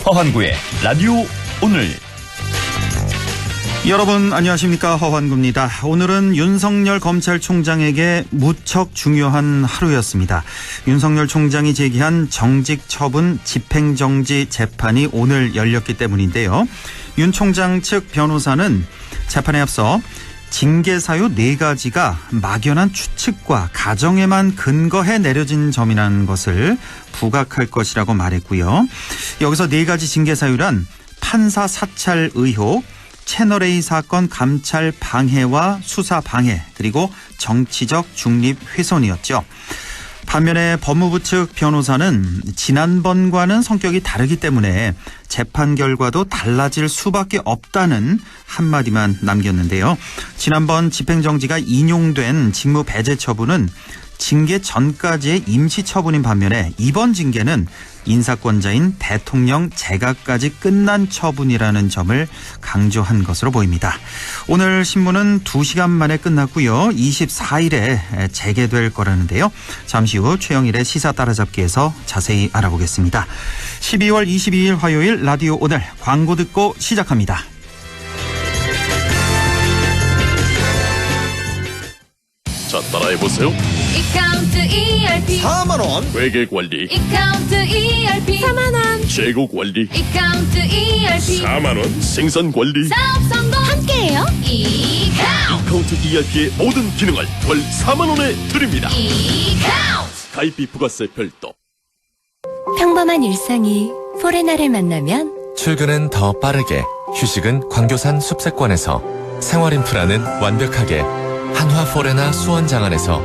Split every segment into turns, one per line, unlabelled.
허환구의 라디오 오늘.
여러분 안녕하십니까, 허환구입니다. 오늘은 윤석열 검찰총장에게 무척 중요한 하루였습니다. 윤석열 총장이 제기한 정직 처분 집행정지 재판이 오늘 열렸기 때문인데요. 윤 총장 측 변호사는 재판에 앞서 징계 사유 4가지가 막연한 추측과 가정에만 근거해 내려진 점이라는 것을 부각할 것이라고 말했고요. 여기서 4가지 징계 사유란 판사 사찰 의혹, 채널A 사건 감찰 방해와 수사 방해, 그리고 정치적 중립 훼손이었죠. 반면에 법무부 측 변호사는 지난번과는 성격이 다르기 때문에 재판 결과도 달라질 수밖에 없다는 한마디만 남겼는데요. 지난번 집행정지가 인용된 직무 배제 처분은 징계 전까지의 임시 처분인 반면에 이번 징계는 인사권자인 대통령 재가까지 끝난 처분이라는 점을 강조한 것으로 보입니다. 오늘 신문은 2시간 만에 끝났고요. 24일에 재개될 거라는데요. 잠시 후 최영일의 시사 따라잡기에서 자세히 알아보겠습니다. 12월 22일 화요일 라디오 오늘 광고 듣고 시작합니다.
자, 따라해보세요.
이카운트 ERP
4만원 회계관리,
이카운트 ERP 4만원
재고관리,
이카운트 ERP
4만원 생산관리.
사업 성공 함께해요.
이카운트 ERP의 모든 기능을 월 4만원에 드립니다.
이카운트
가입비 부가세 별도.
평범한 일상이 포레나를 만나면
출근은 더 빠르게, 휴식은 광교산 숲세권에서, 생활 인프라는 완벽하게 한화 포레나 수원장안에서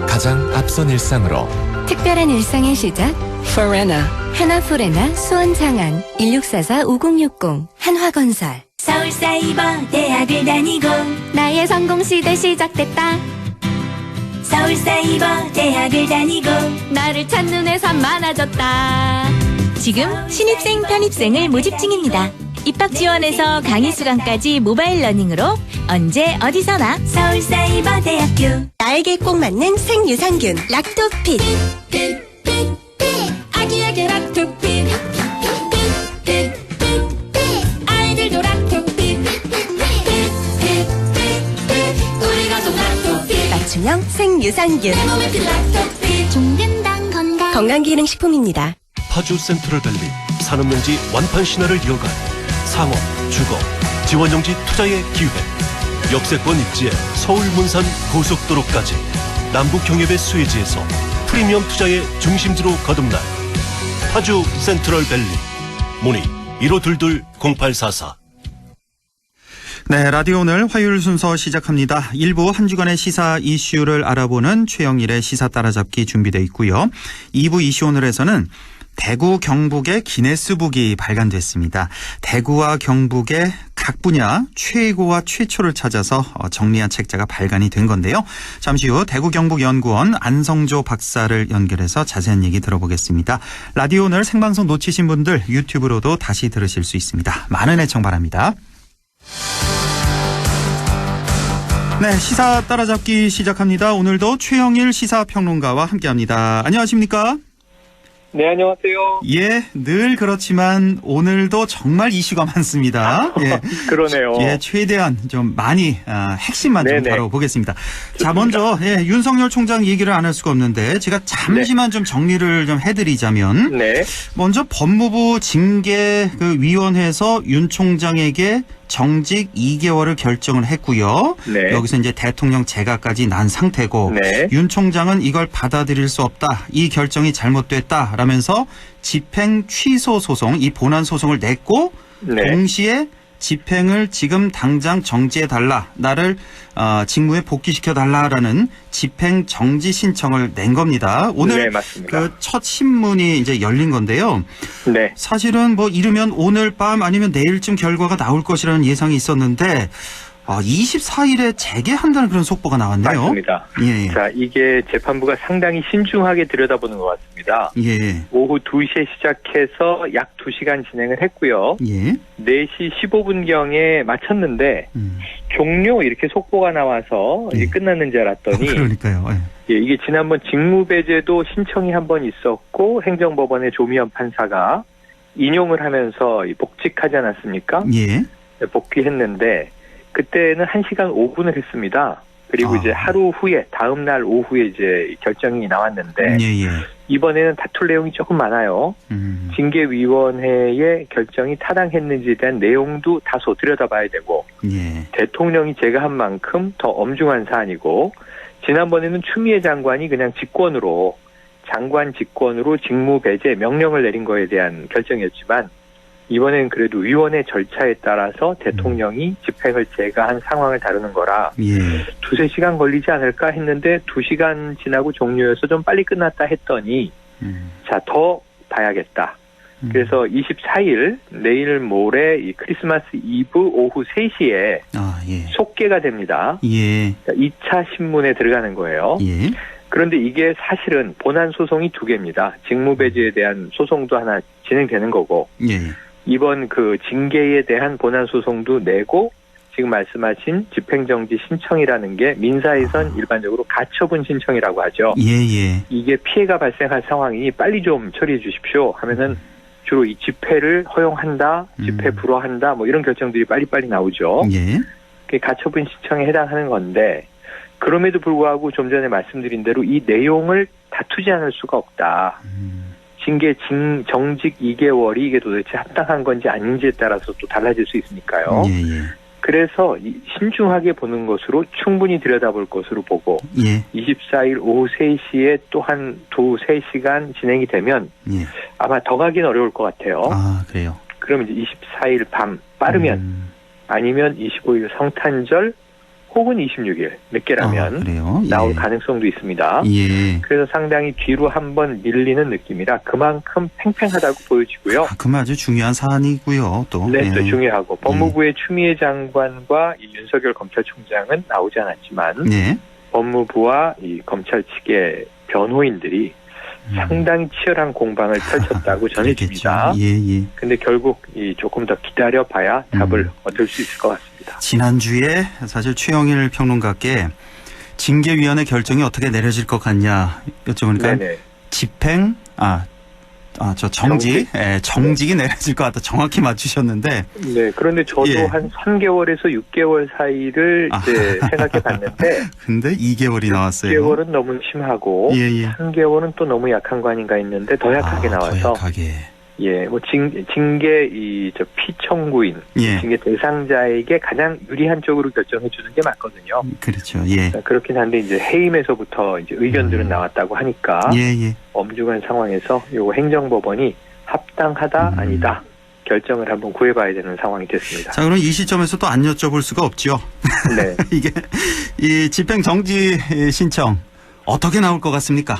가장 앞선 일상으로.
특별한 일상의 시작 포레나, 하나 포레나 수원장안 1644-5060 한화건설.
서울사이버 대학을 다니고
나의 성공시대 시작됐다.
서울사이버 대학을 다니고
나를 찾는 회사 많아졌다.
지금 신입생 편입생을 모집 중입니다. 입학 지원에서 강의 수강까지 모바일 러닝으로 언제 어디서나 서울사이버대학교.
나에게 꼭 맞는 생유산균 락토핏.
아기에게 락토핏 아이들도 락토핏 우리 가족 락토핏
맞춤형 생유산균
내 몸에 fit 락토핏 종근당
건강기능식품입니다.
파주 센트럴밸리 산업용지 완판 신화를 이어갈 상업, 주거, 지원용지 투자의 기회. 역세권 입지에 서울 문산 고속도로까지 남북경협의 수혜지에서 프리미엄 투자의 중심지로 거듭날 파주 센트럴밸리. 문의 1522-0844.
네, 라디오 오늘 화요일 순서 시작합니다. 일부 한 주간의 시사 이슈를 알아보는 최영일의 시사 따라잡기 준비되어 있고요. 2부 이슈 오늘에서는 대구 경북의 기네스북이 발간됐습니다. 대구와 경북의 각 분야 최고와 최초를 찾아서 정리한 책자가 발간이 된 건데요. 잠시 후 대구 경북연구원 안성조 박사를 연결해서 자세한 얘기 들어보겠습니다. 라디오 오늘 생방송 놓치신 분들 유튜브로도 다시 들으실 수 있습니다. 많은 애청 바랍니다. 네, 시사 따라잡기 시작합니다. 오늘도 최영일 시사평론가와 함께합니다. 안녕하십니까?
네, 안녕하세요.
예, 늘 그렇지만 오늘도 정말 이슈가 많습니다. 예,
그러네요.
예, 최대한 좀 많이 핵심만 좀
네네.
다뤄보겠습니다.
좋습니다.
자, 먼저 윤석열 총장 얘기를 안 할 수가 없는데 제가 잠시만 좀 정리를 좀 해드리자면,
네.
먼저 법무부 징계위원회에서 윤 총장에게 정직 2개월을 결정을 했고요.
네.
여기서 이제 대통령 재가까지 난 상태고,
네.
윤 총장은 이걸 받아들일 수 없다, 이 결정이 잘못됐다라면서 집행 취소 소송, 이 본안 소송을 냈고,
네.
동시에 집행을 지금 당장 정지해달라, 나를 직무에 복귀시켜달라라는 집행 정지 신청을 낸 겁니다. 오늘
네, 맞습니다.
그 첫 신문이 이제 열린 건데요.
네.
사실은 뭐 이르면 오늘 밤 아니면 내일쯤 결과가 나올 것이라는 예상이 있었는데 24일에 재개한다는 그런 속보가 나왔네요.
맞습니다.
예.
자, 이게 재판부가 상당히 신중하게 들여다보는 것 같습니다.
예.
오후 2시에 시작해서 약 2시간 진행을 했고요.
예.
4시 15분경에 마쳤는데 종료 이렇게 속보가 나와서 이게 끝났는 줄 알았더니
그러니까요. 예.
예, 이게 지난번 직무배제도 신청이 한 번 있었고 행정법원의 조미연 판사가 인용을 하면서 복직하지 않았습니까?
예.
복귀했는데 그때는 1시간 5분을 했습니다. 그리고 이제 하루 후에 다음 날 오후에 이제 결정이 나왔는데
예.
이번에는 다툴 내용이 조금 많아요. 징계위원회의 결정이 타당했는지에 대한 내용도 다소 들여다봐야 되고
예.
대통령이 제가한 만큼 더 엄중한 사안이고 지난번에는 추미애 장관이 그냥 장관 직권으로 직무 배제 명령을 내린 거에 대한 결정이었지만 이번에는 그래도 위원회 절차에 따라서 대통령이 집행을 제가한 상황을 다루는 거라
예.
2-3시간 걸리지 않을까 했는데 2시간 지나고 종료해서 좀 빨리 끝났다 했더니 자, 더 봐야겠다. 그래서 24일 내일 모레 이 크리스마스 이브 오후 3시에
예.
속개가 됩니다.
예.
2차 신문에 들어가는 거예요.
예.
그런데 이게 사실은 본안 소송이 2개입니다. 직무배제에 대한 소송도 하나 진행되는 거고
예.
이번 그 징계에 대한 본안 소송도 내고 지금 말씀하신 집행정지 신청이라는 게 민사에선 일반적으로 가처분 신청이라고 하죠.
예.
이게 피해가 발생할 상황이니 빨리 좀 처리해 주십시오 하면은 주로 이 집회를 허용한다, 집회 불허한다 뭐 이런 결정들이 빨리빨리 나오죠.
예.
그게 가처분 신청에 해당하는 건데 그럼에도 불구하고 좀 전에 말씀드린 대로 이 내용을 다투지 않을 수가 없다. 징계 정직 2개월이 이게 도대체 합당한 건지 아닌지에 따라서 또 달라질 수 있으니까요.
예.
그래서 신중하게 보는 것으로 충분히 들여다볼 것으로 보고
예.
24일 오후 3시에 또 한 2-3시간 진행이 되면 아마 더 가긴 어려울 것 같아요.
그래요.
그럼 이제 24일 밤 빠르면 아니면 25일 성탄절 혹은 26일 늦게라면 나올 가능성도 있습니다.
예.
그래서 상당히 뒤로 한번 밀리는 느낌이라 그만큼 팽팽하다고 보여지고요.
그만 아주 중요한 사안이고요. 또.
네, 또 중요하고 법무부의 추미애 장관과 이 윤석열 검찰총장은 나오지 않았지만 법무부와 이 검찰 측의 변호인들이 상당히 치열한 공방을 펼쳤다고 전해집니다.
예.
근데 결국 이 조금 더 기다려봐야 답을 얻을 수 있을 것 같습니다.
지난주에 사실 최영일 평론가께 징계위원회 결정이 어떻게 내려질 것 같냐 여쭤보니까 집행, 정직이 내려질 것 같다. 정확히 맞추셨는데.
네, 그런데 저도 한 3개월에서 6개월 사이를 이제 생각해 봤는데.
근데 2개월이 나왔어요.
6개월은 너무 심하고. 3개월은 또 너무 약한 거 아닌가 했는데 더 약하게 나와서.
더 약하게.
뭐 징계 피청구인, 징계 대상자에게 가장 유리한 쪽으로 결정해 주는 게 맞거든요.
그렇죠.
그렇긴 한데 이제 해임에서부터 이제 의견들은 나왔다고 하니까 엄중한 상황에서 요 행정법원이 합당하다 아니다 결정을 한번 구해봐야 되는 상황이 됐습니다.
자, 그럼 이 시점에서 또 안 여쭤볼 수가 없죠.
네.
이게 이 집행 정지 신청 어떻게 나올 것 같습니까?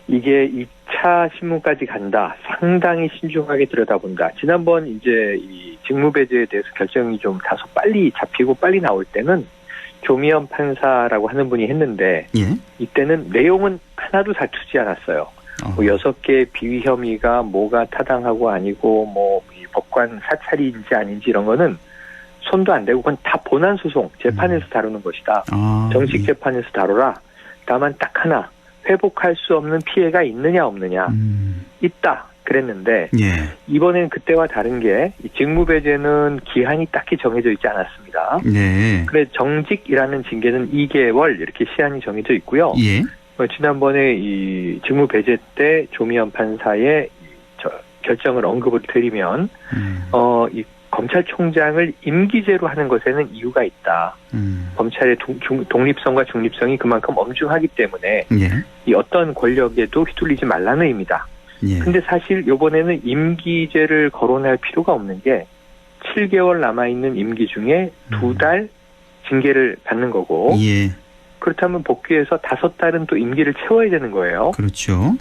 이게 2차 신문까지 간다. 상당히 신중하게 들여다본다. 지난번 이제 이 직무배제에 대해서 결정이 좀 다소 빨리 잡히고 빨리 나올 때는 조미연 판사라고 하는 분이 했는데 이때는 내용은 하나도 다투지 않았어요. 뭐 6개의 비위 혐의가 뭐가 타당하고 아니고 뭐 이 법관 사찰인지 아닌지 이런 거는 손도 안 대고 그건 다 본안 소송 재판에서 다루는 것이다. 정식 재판에서 다루라. 다만 딱 하나. 회복할 수 없는 피해가 있느냐 없느냐 있다 그랬는데 이번엔 그때와 다른 게 직무배제는 기한이 딱히 정해져 있지 않았습니다. 그래 정직이라는 징계는 2개월 이렇게 시한이 정해져 있고요. 지난번에 이 직무배제 때 조미연 판사의 결정을 언급을 드리면 이 검찰총장을 임기제로 하는 것에는 이유가 있다. 검찰의 독립성과 중립성이 그만큼 엄중하기 때문에 이 어떤 권력에도 휘둘리지 말라는 의미다. 근데 사실 이번에는 임기제를 거론할 필요가 없는 게 7개월 남아있는 임기 중에 2달 징계를 받는 거고 그렇다면 복귀해서 5달은 또 임기를 채워야 되는 거예요.
그렇죠.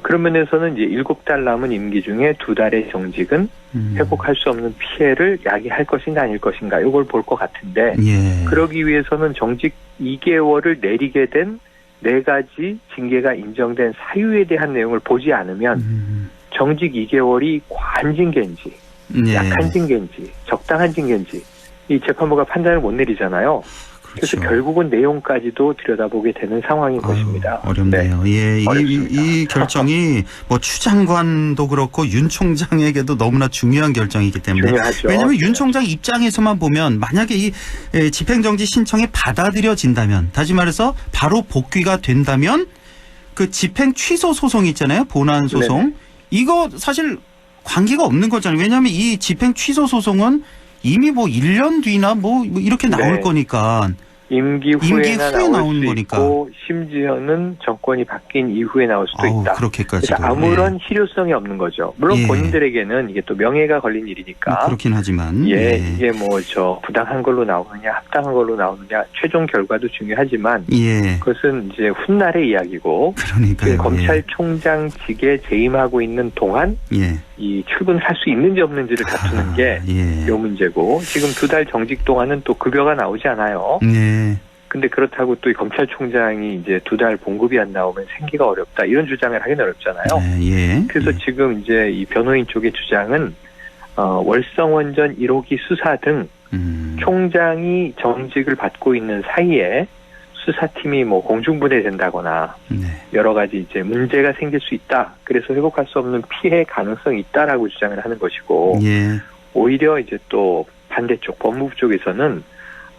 그런 면에서는 이제 7달 남은 임기 중에 2달의 정직은 회복할 수 없는 피해를 야기할 것인가 아닐 것인가 이걸 볼 것 같은데 그러기 위해서는 정직 2개월을 내리게 된 4가지 징계가 인정된 사유에 대한 내용을 보지 않으면 정직 2개월이 과한 징계인지 약한 징계인지 적당한 징계인지 이 재판부가 판단을 못 내리잖아요. 그래서
그렇죠.
결국은 내용까지도 들여다보게 되는 상황인 것입니다.
어렵네요. 예,
어렵습니다.
이 결정이 뭐 추 장관도 그렇고 윤 총장에게도 너무나 중요한 결정이기 때문에.
중요하죠.
왜냐하면 윤
네.
총장 입장에서만 보면 만약에 이 집행정지 신청이 받아들여진다면, 다시 말해서 바로 복귀가 된다면 그 집행 취소 소송 있잖아요. 본안 소송.
네네.
이거 사실 관계가 없는 거잖아요. 왜냐하면 이 집행 취소 소송은 이미 뭐 1년 뒤나 뭐 이렇게 나올
네.
거니까.
임기
임기
후에나
후에
나올
나온
수
거니까.
있고 심지어는 정권이 바뀐 이후에 나올 수도 있다.
그렇게까지.
그래서 아무런 실효성이 없는 거죠. 물론
예.
본인들에게는 이게 또 명예가 걸린 일이니까.
그렇긴 하지만.
예, 이게 뭐 부당한 걸로 나오느냐, 합당한 걸로 나오느냐, 최종 결과도 중요하지만
예.
그것은 이제 훗날의 이야기고.
그러니까요.
검찰총장직에 재임하고 있는 동안
예.
이 출근할 수 있는지 없는지를 다투는 게
예.
요 문제고, 지금 2달 정직 동안은 또 급여가 나오지 않아요.
예.
근데 그렇다고 또 이 검찰총장이 이제 2달 봉급이 안 나오면 생기가 어렵다, 이런 주장을 하기는 어렵잖아요.
예.
그래서 지금 이제 이 변호인 쪽의 주장은 월성원전 1호기 수사 등 총장이 정직을 받고 있는 사이에 수사팀이 뭐 공중분해된다거나
네.
여러 가지 이제 문제가 생길 수 있다. 그래서 회복할 수 없는 피해 가능성이 있다라고 주장을 하는 것이고,
예.
오히려 이제 또 반대쪽 법무부 쪽에서는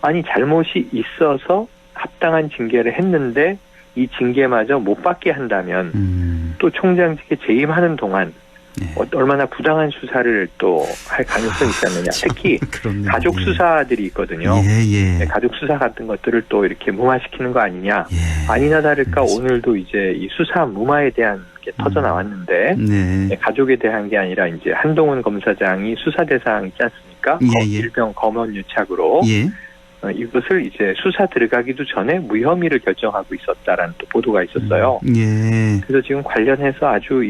아니 잘못이 있어서 합당한 징계를 했는데 이 징계마저 못 받게 한다면 또 총장직에 재임하는 동안
네.
얼마나 부당한 수사를 또 할 가능성이 있지 않느냐. 특히
그렇네요.
가족
예.
수사들이 있거든요.
예.
네, 가족 수사 같은 것들을 또 이렇게 무마시키는 거 아니냐.
예.
아니나 다를까
알겠습니다.
오늘도 이제 이 수사 무마에 대한 게 터져 나왔는데,
네.
네, 가족에 대한 게 아니라 이제 한동훈 검사장이 수사 대상 있지 않습니까?
예.
일명 검언 유착으로
예.
이것을 이제 수사 들어가기도 전에 무혐의를 결정하고 있었다라는 또 보도가 있었어요.
예.
그래서 지금 관련해서 아주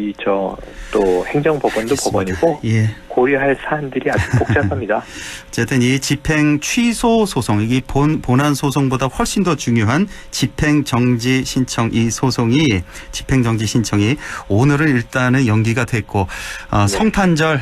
또 행정법원도
알겠습니다.
법원이고
예.
고려할 사안들이 아주 복잡합니다.
어쨌든 이 집행 취소 소송, 이게 본안 소송보다 훨씬 더 중요한 집행 정지 신청, 이 소송이, 집행 정지 신청이 오늘은 일단은 연기가 됐고, 성탄절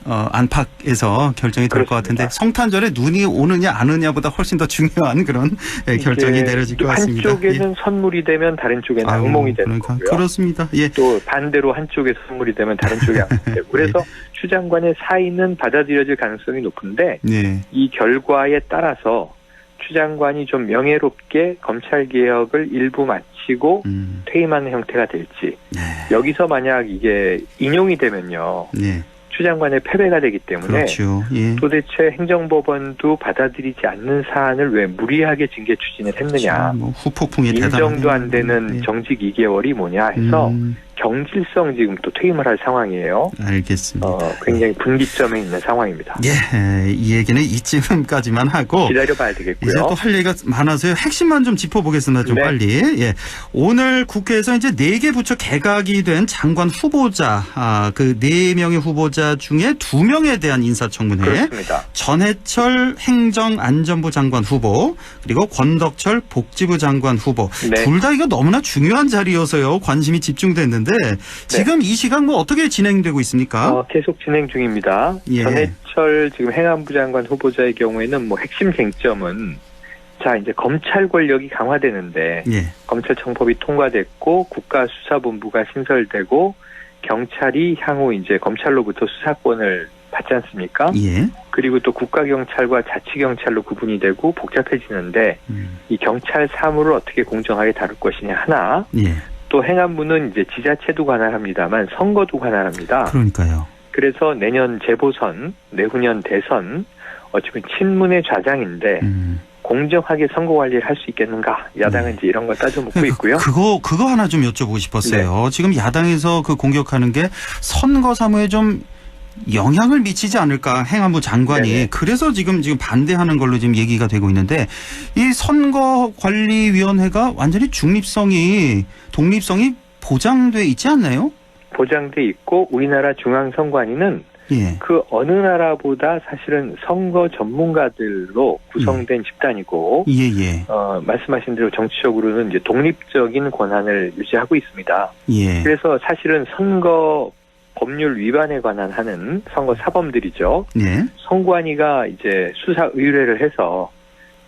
안팎에서 결정이 될 것 같은데, 성탄절에 눈이 오느냐 안 오느냐보다 훨씬 더 중요한 그런 결정이 내려질 것 같습니다.
한쪽에는 선물이 되면 다른 쪽에는 악몽이 되는 거고요.
그렇습니다. 예.
또 반대로 한쪽에 선물이 되면 다른 쪽에 악몽이 되고. 그래서 추 장관의 사의는 받아들여질 가능성이 높은데,
네.
이 결과에 따라서 추 장관이 좀 명예롭게 검찰개혁을 일부 마치고 퇴임하는 형태가 될지,
네.
여기서 만약 이게 인용이 되면요,
네.
추 장관의 패배가 되기 때문에
그렇죠. 예.
도대체 행정법원도 받아들이지 않는 사안을 왜 무리하게 징계 추진을 했느냐,
뭐 후폭풍이
인정도 안 되는
예.
정직 2개월이 뭐냐 해서 경질성 지금 또 퇴임을 할 상황이에요.
알겠습니다.
굉장히 분기점에 있는 상황입니다.
예, 이 얘기는 이쯤까지만 하고
기다려봐야 되겠고요.
이제 또 할 얘기가 많아서요. 핵심만 좀 짚어보겠습니다. 좀
네.
빨리. 예, 오늘 국회에서 이제 4개 부처 개각이 된 장관 후보자, 그 4명의 후보자 중에 2명에 대한 인사청문회.
그렇습니다.
전해철 행정안전부 장관 후보, 그리고 권덕철 복지부 장관 후보.
네.
둘 다 이거 너무나 중요한 자리여서요. 관심이 집중됐는데 지금 이 시간 뭐 어떻게 진행되고 있습니까?
계속 진행 중입니다.
예.
전해철 지금 행안부 장관 후보자의 경우에는 뭐 핵심 쟁점은, 자, 이제 검찰 권력이 강화되는데,
예.
검찰청법이 통과됐고 국가수사본부가 신설되고 경찰이 향후 이제 검찰로부터 수사권을 받지 않습니까?
예.
그리고 또 국가경찰과 자치경찰로 구분이 되고 복잡해지는데, 이 경찰 사무를 어떻게 공정하게 다룰 것이냐 하나,
예.
또 행안부는 이제 지자체도 관할합니다만 선거도 관할합니다.
그러니까요.
그래서 내년 재보선, 내후년 대선, 어쩌면 친문의 좌장인데 공정하게 선거 관리를 할 수 있겠는가? 야당은 이제 이런 걸 따져 묻고 있고요.
그거 하나 좀 여쭤보고 싶었어요.
네.
지금 야당에서 그 공격하는 게 선거 사무에 좀 영향을 미치지 않을까, 행안부 장관이.
네네.
그래서 지금 반대하는 걸로 지금 얘기가 되고 있는데, 이 선거관리위원회가 완전히 독립성이 보장돼 있지 않나요?
보장돼 있고, 우리나라 중앙선관위는
예.
그 어느 나라보다 사실은 선거 전문가들로 구성된 집단이고,
예.
말씀하신 대로 정치적으로는 이제 독립적인 권한을 유지하고 있습니다.
예.
그래서 사실은 선거 법률 위반에 관한 하는 선거 사범들이죠.
예.
선관위가 이제 수사 의뢰를 해서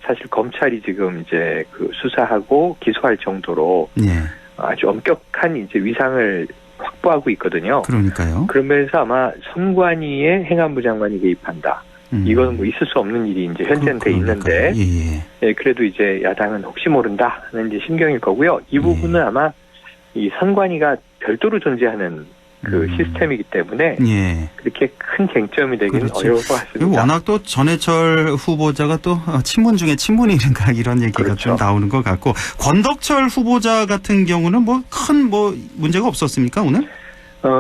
사실 검찰이 지금 이제 그 수사하고 기소할 정도로
예.
아주 엄격한 이제 위상을 확보하고 있거든요.
그러니까요.
그러면서 아마 선관위의 행안부 장관이 개입한다. 이거는 뭐 있을 수 없는 일이 이제 현재는 돼 있는데, 예, 그래도 이제 야당은 혹시 모른다는 이제 심경일 거고요. 이 부분은 아마 이 선관위가 별도로 존재하는 그 시스템이기 때문에
예.
그렇게 큰 쟁점이 되기는
그렇죠.
어려울 것 같습니다.
워낙 또 전해철 후보자가 또 친문 중에 친문이른가 이런 얘기가
그렇죠.
좀 나오는 것 같고, 권덕철 후보자 같은 경우는 뭐 큰 문제가 없었습니까 오늘?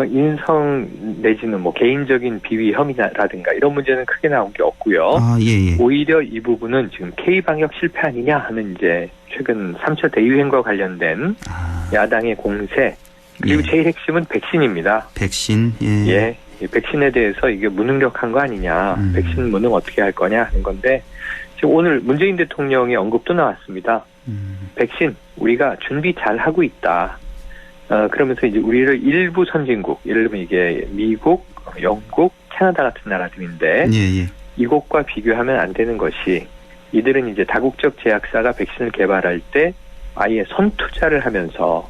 인성 내지는 뭐 개인적인 비위 혐의라든가 이런 문제는 크게 나온 게 없고요.
아, 예, 예.
오히려 이 부분은 지금 K-방역 실패 아니냐 하는 이제 최근 3차 대유행과 관련된 야당의 공세, 그리고
예.
제일 핵심은 백신입니다.
백신, 예.
예. 이 백신에 대해서 이게 무능력한 거 아니냐, 백신 무능 어떻게 할 거냐 하는 건데, 지금 오늘 문재인 대통령의 언급도 나왔습니다. 백신 우리가 준비 잘 하고 있다. 그러면서 이제 우리를 일부 선진국, 예를 들면 이게 미국, 영국, 캐나다 같은 나라들인데,
예, 예.
이곳과 비교하면 안 되는 것이, 이들은 이제 다국적 제약사가 백신을 개발할 때 아예 선투자를 하면서,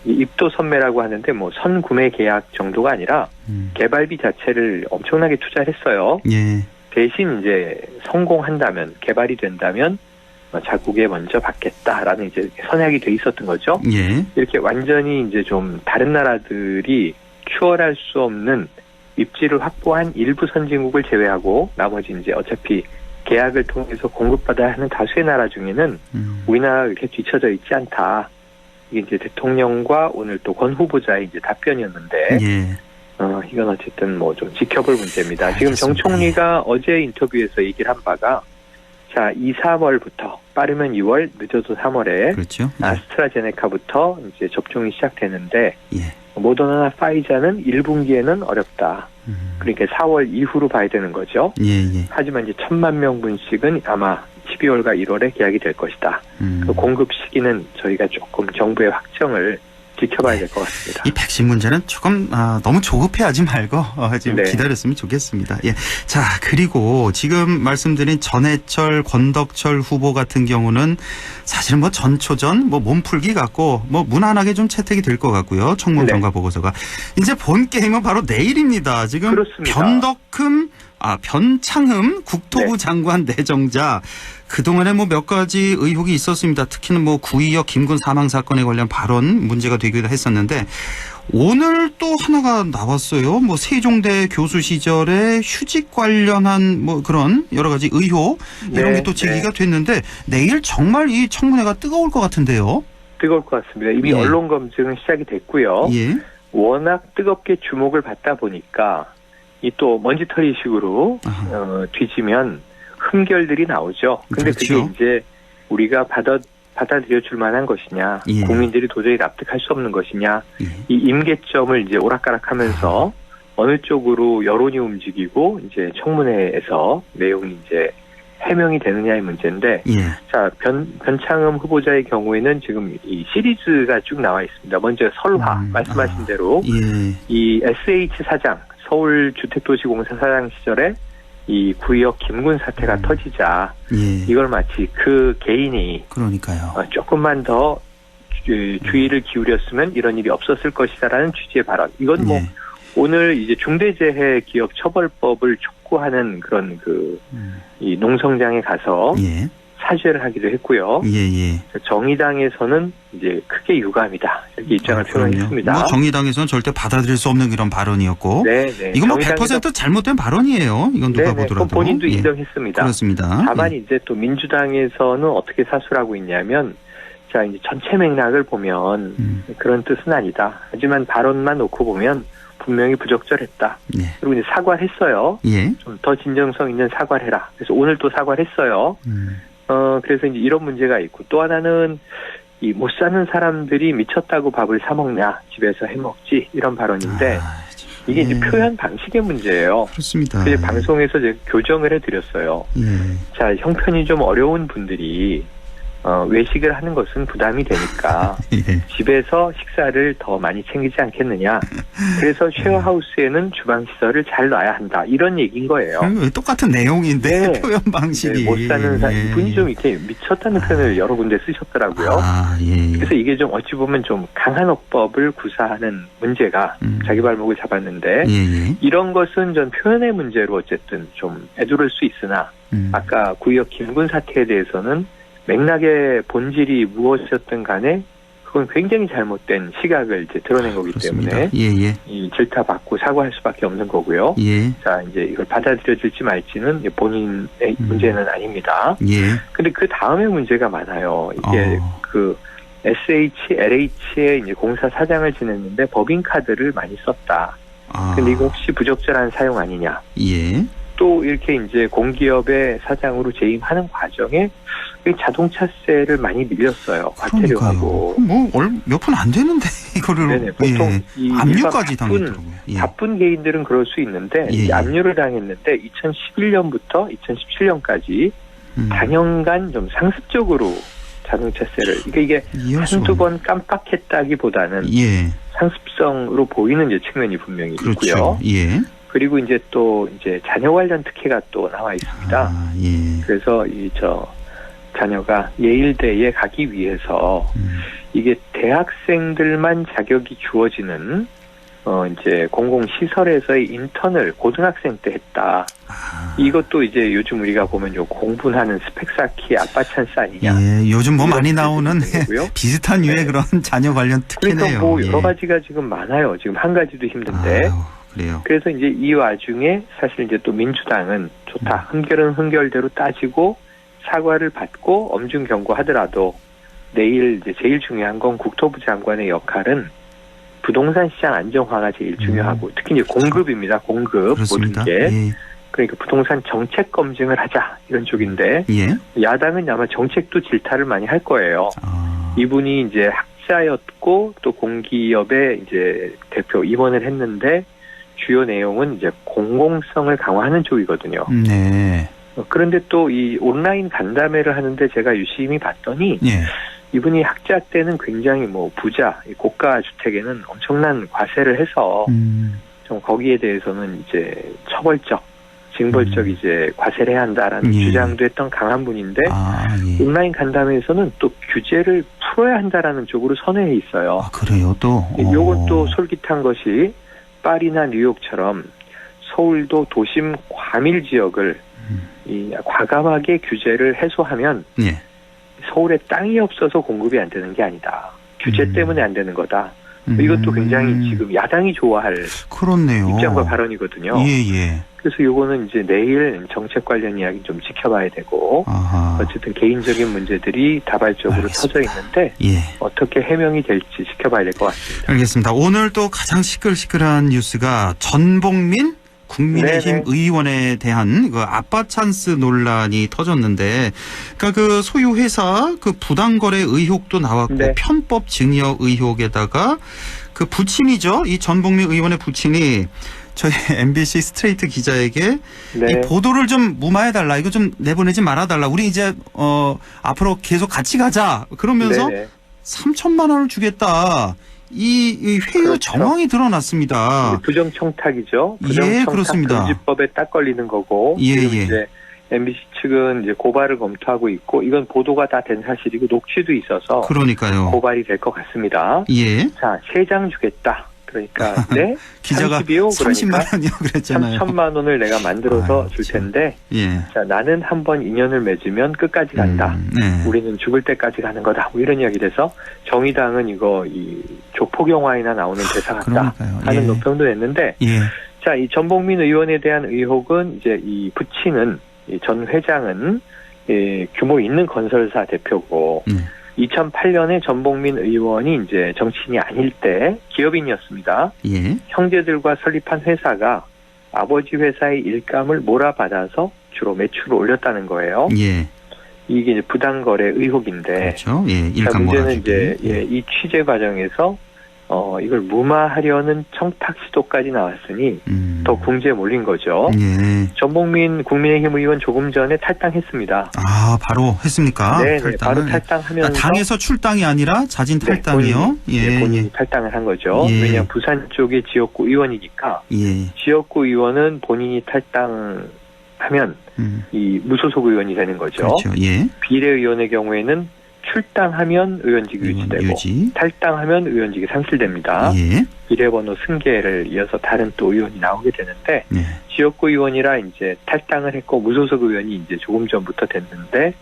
이 입도 선매라고 하는데 뭐 선구매 계약 정도가 아니라 개발비 자체를 엄청나게 투자를 했어요.
예.
대신 이제 성공한다면, 개발이 된다면 자국에 먼저 받겠다라는 이제 선약이 돼 있었던 거죠.
예.
이렇게 완전히 이제 좀 다른 나라들이 추월할 수 없는 입지를 확보한 일부 선진국을 제외하고 나머지 이제 어차피 계약을 통해서 공급받아야 하는 다수의 나라 중에는 우리나라가 이렇게 뒤처져 있지 않다. 이게 이제 대통령과 오늘 또 권 후보자의 이제 답변이었는데,
예.
이건 어쨌든 뭐 좀 지켜볼 문제입니다.
알겠습니다.
지금 정 총리가 어제 인터뷰에서 얘기를 한 바가, 자, 2, 3월부터, 빠르면 2월, 늦어도 3월에
그렇죠. 예.
아스트라제네카부터 이제 접종이 시작되는데,
예.
모더나나 파이자는 1분기에는 어렵다. 그러니까 4월 이후로 봐야 되는 거죠.
예, 예.
하지만 이제 1,000만 명분씩은 아마 12월과 1월에 계약이 될 것이다. 그 공급 시기는 저희가 조금 정부의 확정을 지켜봐야 될 것 같습니다.
이 백신 문제는 조금 너무 조급해하지 말고 좀
네.
기다렸으면 좋겠습니다. 예. 자, 그리고 지금 말씀드린 전해철, 권덕철 후보 같은 경우는 사실은 뭐 전초전 몸풀기 같고 무난하게 좀 채택이 될 것 같고요. 청문 경과 보고서가 이제 본 게임은 바로 내일입니다. 지금
그렇습니다.
변창흠 국토부 장관 내정자, 그동안에 몇 가지 의혹이 있었습니다. 특히는 구의역 김군 사망 사건에 관련 발언 문제가 되기도 했었는데, 오늘 또 하나가 나왔어요. 세종대 교수 시절에 휴직 관련한 그런 여러 가지 의혹 이런 게 또 제기가 됐는데, 내일 정말 이 청문회가 뜨거울 것 같은데요.
뜨거울 것 같습니다. 이미
예.
언론 검증은 시작이 됐고요.
예.
워낙 뜨겁게 주목을 받다 보니까 이 또 먼지털이식으로 뒤지면 흠결들이 나오죠. 근데
그렇죠.
그게 이제 우리가 받아들여 줄 만한 것이냐,
예.
국민들이 도저히 납득할 수 없는 것이냐,
예.
이 임계점을 이제 오락가락하면서 어느 쪽으로 여론이 움직이고 이제 청문회에서 내용이 이제 해명이 되느냐의 문제인데,
예.
자, 변창흠 후보자의 경우에는 지금 이 시리즈가 쭉 나와 있습니다. 먼저 설화, 말씀하신 대로
예.
이 SH 사장, 서울주택도시공사 사장 시절에 이 구의역 김군 사태가 터지자,
예.
이걸 마치 그 개인이
그러니까요.
조금만 더 주의를 기울였으면 이런 일이 없었을 것이다라는 취지의 발언. 이건
예.
오늘 이제 중대재해기업처벌법을 촉구하는 그런 이 농성장에 가서
예.
사죄를 하기도 했고요.
예.
정의당에서는 이제 크게 유감이다, 이렇게 입장을 표명했습니다.
정의당에서는 절대 받아들일 수 없는 그런 발언이었고,
네.
이건 100% 잘못된 발언이에요. 이건 누가 보더라도.
본인도 인정했습니다.
그렇습니다.
다만 이제 또 민주당에서는 어떻게 사수를 하고 있냐면, 자, 이제 전체 맥락을 보면 그런 뜻은 아니다. 하지만 발언만 놓고 보면 분명히 부적절했다.
네.
그리고 이제 사과를 했어요.
예.
좀 더 진정성 있는 사과를 해라. 그래서 오늘 또 사과를 했어요. 그래서 이제 이런 문제가 있고, 또 하나는 이 못 사는 사람들이 미쳤다고 밥을 사 먹냐, 집에서 해 먹지, 이런 발언인데, 이게 이제 표현 방식의 문제예요.
그렇습니다.
그래서 방송에서 제가 교정을 해드렸어요.
예.
자, 형편이 좀 어려운 분들이 외식을 하는 것은 부담이 되니까
예.
집에서 식사를 더 많이 챙기지 않겠느냐. 그래서 쉐어하우스에는 주방 시설을 잘 놔야 한다. 이런 얘기인 거예요.
똑같은 내용인데
네.
표현 방식이.
못 사는
예.
이분이 좀 이렇게 미쳤다는 표현을 여러 군데 쓰셨더라고요.
예.
그래서 이게 좀 어찌 보면 좀 강한 어법을 구사하는 문제가 자기 발목을 잡았는데
예.
이런 것은 전 표현의 문제로 어쨌든 좀 애두를 수 있으나 아까 구의역 김군 사태에 대해서는 맥락의 본질이 무엇이었든 간에 그건 굉장히 잘못된 시각을 이제 드러낸 거기
그렇습니다.
때문에
예.
이 질타받고 사과할 수밖에 없는 거고요.
예.
자, 이제 이걸 받아들여질지 말지는 본인의 문제는 아닙니다.
예.
근데 그 다음에 문제가 많아요. 이게 그 LH의 이제 공사 사장을 지냈는데 법인카드를 많이 썼다. 근데 이거 혹시 부적절한 사용 아니냐?
예.
또 이렇게 이제 공기업의 사장으로 재임하는 과정에 자동차세를 많이 밀렸어요. 과태료하고.
몇 푼 안 되는데 이거를.
네네. 보통 이
압류까지 당했더라고요.
바쁜 개인들은 그럴 수 있는데
예.
압류를 당했는데 2011년부터 2017년까지 4년간 좀 상습적으로 자동차세를 이게 한두 번 깜빡했다기보다는
예.
상습성으로 보이는 이제 측면이 분명히
그렇죠.
있고요.
예.
그리고 이제 또 이제 자녀 관련 특혜가 또 나와 있습니다.
예.
그래서 자녀가 예일대에 가기 위해서 이게 대학생들만 자격이 주어지는 이제 공공시설에서의 인턴을 고등학생 때 했다. 이것도 이제 요즘 우리가 보면 요 공분하는 스펙 쌓기 아빠 찬스 아니냐.
예, 요즘 뭐 많이 나오는 비슷한 유의
네.
그런 자녀 관련 특혜네요.
그러니까 뭐 여러 가지가 지금 많아요. 지금 한 가지도 힘든데.
그래요.
그래서 이제 이 와중에 사실 이제 또 민주당은 좋다. 흠결은 흠결대로 따지고 사과를 받고 엄중 경고하더라도 내일 이제 제일 중요한 건 국토부 장관의 역할은 부동산 시장 안정화가 제일 중요하고 특히 이제 공급입니다. 공급
그렇습니다.
모든 게.
예.
그러니까 부동산 정책 검증을 하자 이런 쪽인데
예.
야당은 아마 정책도 질타를 많이 할 거예요. 이분이 이제 학자였고 또 공기업의 이제 대표 임원을 했는데 주요 내용은 이제 공공성을 강화하는 쪽이거든요.
네.
그런데 또 이 온라인 간담회를 하는데 제가 유심히 봤더니
예.
이분이 학자 때는 굉장히 뭐 부자, 고가 주택에는 엄청난 과세를 해서 좀 거기에 대해서는 이제 처벌적, 징벌적 이제 과세를 해야 한다라는
예.
주장도 했던 강한 분인데
예.
온라인 간담회에서는 또 규제를 풀어야 한다라는 쪽으로 선회해 있어요.
그래요 또.
요건 또 솔깃한 것이 파리나 뉴욕처럼 서울도 도심 과밀 지역을 이 과감하게 규제를 해소하면
예.
서울에 땅이 없어서 공급이 안 되는 게 아니다. 규제 때문에 안 되는 거다. 이것도 굉장히 지금 야당이 좋아할
그렇네요.
입장과 발언이거든요.
예.
그래서 요거는 이제 내일 정책 관련 이야기 좀 지켜봐야 되고 어쨌든 개인적인 문제들이 다발적으로 터져 있는데 어떻게 해명이 될지 지켜봐야 될 것 같습니다.
알겠습니다. 오늘 또 가장 시끌시끌한 뉴스가 전복민 국민의힘 의원에 대한 그 아빠 찬스 논란이 터졌는데, 그러니까 그 소유 회사 그 부당 거래 의혹도 나왔고 편법 증여 의혹에다가 그 부친이죠, 이 전복민 의원의 부친이 저희 MBC 스트레이트 기자에게 이 보도를 좀 무마해달라, 이거 좀 내보내지 말아달라, 우리 이제 앞으로 계속 같이 가자 그러면서 3천만 원을 주겠다. 이 회유 정황이 드러났습니다.
부정 청탁이죠.
예, 그렇습니다.
금지법에 딱 걸리는 거고. 지금 이제 MBC 측은 이제 고발을 검토하고 있고, 이건 보도가 다 된 사실이고 녹취도 있어서
그러니까요.
고발이 될 것 같습니다.
예.
자, 3장 주겠다. 그러니까
기자가 30만 원이요 그랬잖아요.
3천만 원을 내가 만들어서 줄 텐데 자, 나는 한번 인연을 맺으면 끝까지 간다. 우리는 죽을 때까지 가는 거다. 뭐 이런 이야기 돼서 정의당은 이거 이 조폭 영화에나 나오는 대사 같다 하는 논평도 냈는데 자, 이 전복민 의원에 대한 의혹은 이제 이 부친은 이 전 회장은 규모 있는 건설사 대표고 2008년에 전복민 의원이 이제 정치인이 아닐 때 기업인이었습니다. 형제들과 설립한 회사가 아버지 회사의 일감을 몰아받아서 주로 매출을 올렸다는 거예요. 이게 이제 부당거래 의혹인데,
그렇죠. 일감
문제는 이제 이 취재 과정에서 이걸 무마하려는 청탁 시도까지 나왔으니 더 궁지에 몰린 거죠.
예.
전봉민 국민의힘 의원 조금 전에 탈당했습니다.
아, 바로 했습니까?
네,
탈당을?
바로 탈당하면서
당에서 출당이 아니라 자진 탈당이요?
본인이 탈당을 한 거죠.
예.
왜냐하면 부산 쪽의 지역구 의원이니까
예.
지역구 의원은 본인이 탈당하면 이 무소속 의원이 되는 거죠.
그렇죠. 예.
비례의원의 경우에는 출당하면 의원직이 유지되고
유지.
탈당하면 의원직이 상실됩니다.
예.
비례번호 승계를 이어서 다른 또 의원이 나오게 되는데
예.
지역구 의원이라 이제 탈당을 했고 무소속 의원이 이제 조금 전부터 됐는데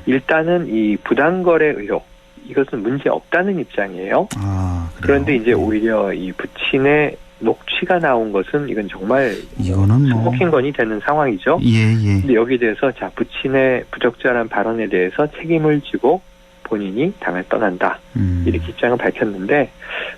일단은 이 부당거래 의혹 이것은 문제 없다는 입장이에요.
아, 그래요?
그런데 이제 오히려 이 부친의 녹취가 나온 것은 이건 정말
이거는 뭐
스모킹건이 되는 상황이죠.
예, 예.
근데 여기에 대해서 자 부친의 부적절한 발언에 대해서 책임을 지고 본인이 당을 떠난다. 이렇게 입장을 밝혔는데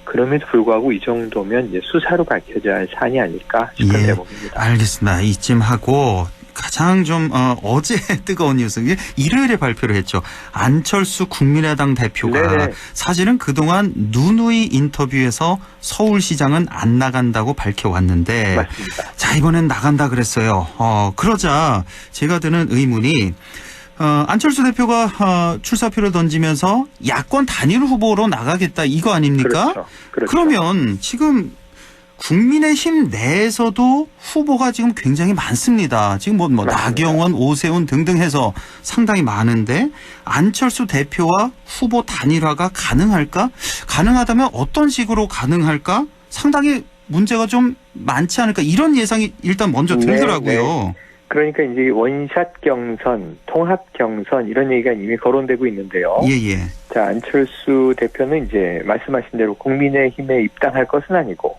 그럼에도 불구하고 이 정도면 이제 수사로 밝혀져야 할 사안이 아닐까 싶은
예,
대목입니다.
알겠습니다. 이쯤 하고 가장 좀 어제 뜨거운 뉴스 일요일에 발표를 했죠. 안철수 국민의당 대표가
네네.
사실은 그동안 누누이 인터뷰에서 서울시장은 안 나간다고 밝혀왔는데
맞습니다.
자 이번엔 나간다 그랬어요. 그러자 제가 드는 의문이 안철수 대표가 출사표를 던지면서 야권 단일 후보로 나가겠다 이거 아닙니까?
그렇죠.
그러면 지금 국민의힘 내에서도 후보가 지금 굉장히 많습니다. 지금 뭐 나경원, 오세훈 등등 해서 상당히 많은데 안철수 대표와 후보 단일화가 가능할까? 가능하다면 어떤 식으로 가능할까? 상당히 문제가 좀 많지 않을까? 이런 예상이 일단 먼저 들더라고요.
네. 그러니까 이제 원샷 경선, 통합 경선 이런 얘기가 이미 거론되고 있는데요.
예.
자, 안철수 대표는 이제 말씀하신 대로 국민의힘에 입당할 것은 아니고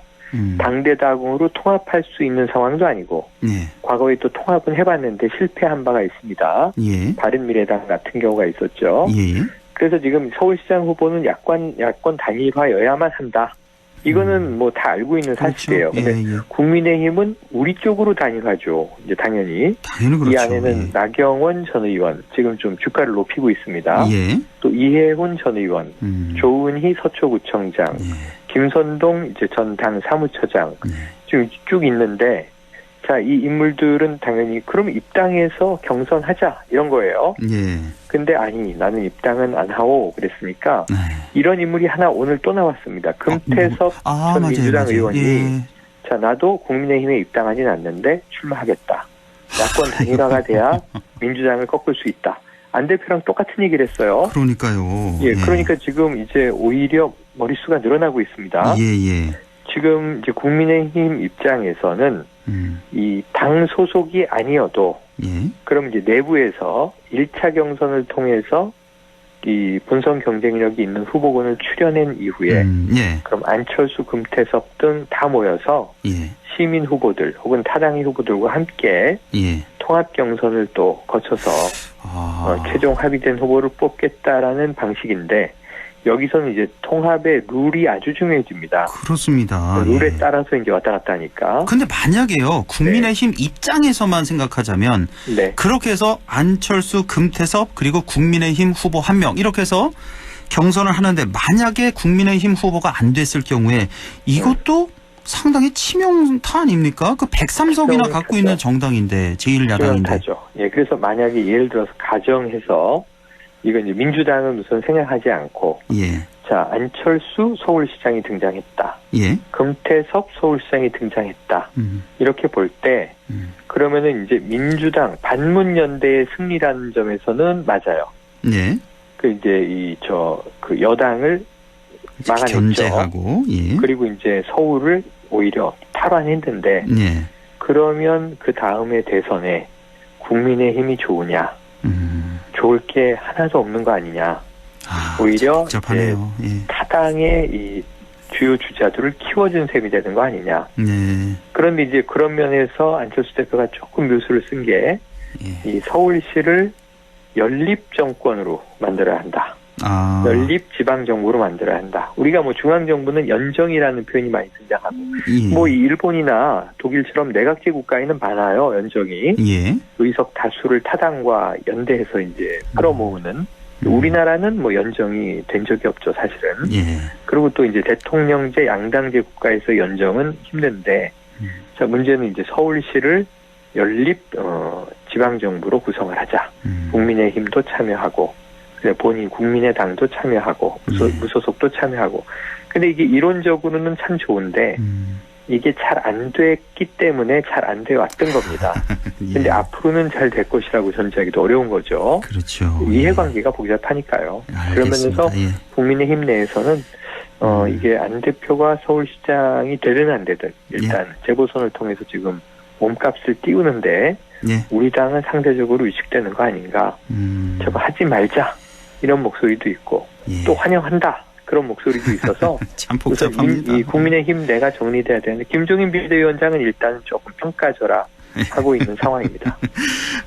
당대당으로 통합할 수 있는 상황도 아니고
예.
과거에 또 통합은 해봤는데 실패한 바가 있습니다.
예.
바른미래당 같은 경우가 있었죠.
예.
그래서 지금 서울시장 후보는 야권 단일화여야만 한다. 이거는 뭐 다 알고 있는 사실이에요.
그렇죠.
근데
예.
국민의힘은 우리 쪽으로 단일화죠. 이제 당연히
그렇죠.
이 안에는
예.
나경원 전 의원 지금 좀 주가를 높이고 있습니다.
예.
또 이해훈 전 의원, 조은희 서초구청장, 김선동 이제 전 당 사무처장 지금 쭉 있는데 자, 이 인물들은 당연히 그럼 입당해서 경선하자 이런 거예요.
예.
근데 아니 나는 입당은 안 하고 그랬으니까 이런 인물이 하나 오늘 또 나왔습니다. 금태섭 전 민주당 의원이
예.
자 나도 국민의힘에 입당하진 않는데 출마하겠다. 야권 단일화가 돼야 민주당을 꺾을 수 있다. 안 대표랑 똑같은 얘기를 했어요.
그러니까요.
예, 그러니까 지금 이제 오히려 머릿수가 늘어나고 있습니다.
예.
지금 이제 국민의힘 입장에서는 이 당 소속이 아니어도 그럼 이제 내부에서 1차 경선을 통해서 이 본선 경쟁력이 있는 후보군을 추려낸 이후에 그럼 안철수, 금태섭 등 다 모여서 시민 후보들 혹은 타당의 후보들과 함께 통합 경선을 또 거쳐서 최종 합의된 후보를 뽑겠다라는 방식인데 여기서는 이제 통합의 룰이 아주 중요해집니다.
그렇습니다.
룰에 따라서 이제 왔다 갔다 하니까.
근데 만약에요, 국민의힘 입장에서만 생각하자면 그렇게 해서 안철수, 금태섭 그리고 국민의힘 후보 1명 이렇게 해서 경선을 하는데 만약에 국민의힘 후보가 안 됐을 경우에 이것도 상당히 치명타 아닙니까? 그 103석이나 갖고 있는 정당인데 제1야당인데.
예, 그래서 만약에 예를 들어서 가정해서 이건 이제 민주당은 우선 생각하지 않고, 자 안철수 서울시장이 등장했다. 금태섭 서울시장이 등장했다. 이렇게 볼 때 그러면은 이제 민주당 반문연대의 승리라는 점에서는 맞아요. 그 이제 그 여당을 막아냈죠.
견제하고,
그리고 이제 서울을 오히려 탈환했는데, 그러면 그 다음에 대선에 국민의힘이 좋으냐? 좋을 게 하나도 없는 거 아니냐. 오히려 타당의 이 주요 주자들을 키워준 셈이 되는 거 아니냐. 그런데 이제 그런 면에서 안철수 대표가 조금 묘수를 쓴 게 이 서울시를 연립 정권으로 만들어야 한다. 연립 지방 정부로 만들어야 한다. 우리가 뭐 중앙 정부는 연정이라는 표현이 많이 등장하고, 뭐 이 일본이나 독일처럼 내각제 국가에는 많아요 연정이. 의석 다수를 타당과 연대해서 이제 끌어모으는 우리나라는 뭐 연정이 된 적이 없죠, 사실은.
예.
그리고 또 이제 대통령제, 양당제 국가에서 연정은 힘든데, 자, 문제는 이제 서울시를 연립, 지방정부로 구성을 하자. 국민의힘도 참여하고, 본인 국민의당도 참여하고, 무소속도 참여하고. 근데 이게 이론적으로는 참 좋은데, 이게 잘 안 됐기 때문에 잘 안 돼 왔던 겁니다.
예.
근데 앞으로는 잘 될 것이라고 전제하기도 어려운 거죠.
그렇죠.
이해관계가 복잡하니까요.
알겠습니다.
그러면서
예.
국민의힘 내에서는 이게 안 대표가 서울시장이 되든 안 되든 일단 재보선을 통해서 지금 몸값을 띄우는데
예.
우리 당은 상대적으로 위축되는 거 아닌가. 저거 하지 말자 이런 목소리도 있고
예.
또 환영한다. 그런 목소리도 있어서
참 복잡합니다.
이 국민의힘 내가 정리돼야 되는데 김종인 비대위원장은 일단 조금 평가절하 하고 있는 상황입니다.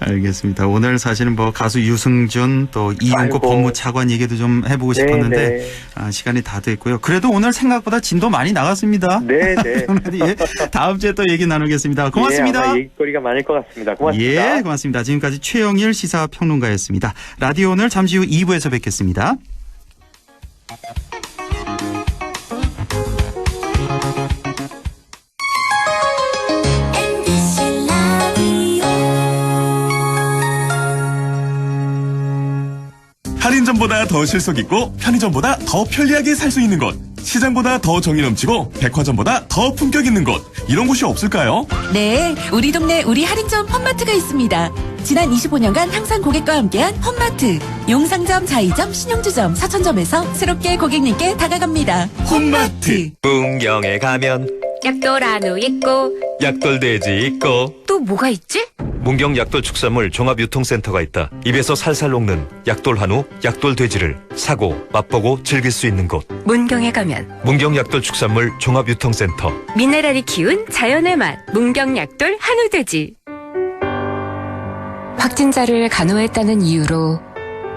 알겠습니다. 오늘 사실은 뭐 가수 유승준 또 이용구 법무차관 얘기도 좀 해보고 싶었는데 시간이 다 됐고요. 그래도 오늘 생각보다 진도 많이 나갔습니다.
네네.
예, 다음 주에 또 얘기 나누겠습니다. 고맙습니다.
예, 아마 얘기거리가 많을 것 같습니다. 고맙습니다.
예, 고맙습니다. 지금까지 최영일 시사평론가였습니다. 라디오 오늘 잠시 후 2부에서 뵙겠습니다.
할인점보다 더 실속 있고 편의점보다 더 편리하게 살 수 있는 곳, 시장보다 더 정이 넘치고 백화점보다 더 품격 있는 곳, 이런 곳이 없을까요?
네, 우리 동네 우리 할인점 홈마트가 있습니다. 지난 25년간 항상 고객과 함께한 홈마트. 용상점, 자이점, 신용주점, 사천점에서 새롭게 고객님께 다가갑니다. 홈마트.
문경에 가면
약돌 한우 있고
약돌돼지 있고
또 뭐가 있지?
문경 약돌 축산물 종합유통센터가 있다. 입에서 살살 녹는 약돌 한우, 약돌 돼지를 사고 맛보고 즐길 수 있는 곳.
문경에 가면
문경 약돌 축산물 종합유통센터.
미네랄이 키운 자연의 맛 문경 약돌 한우돼지.
확진자를 간호했다는 이유로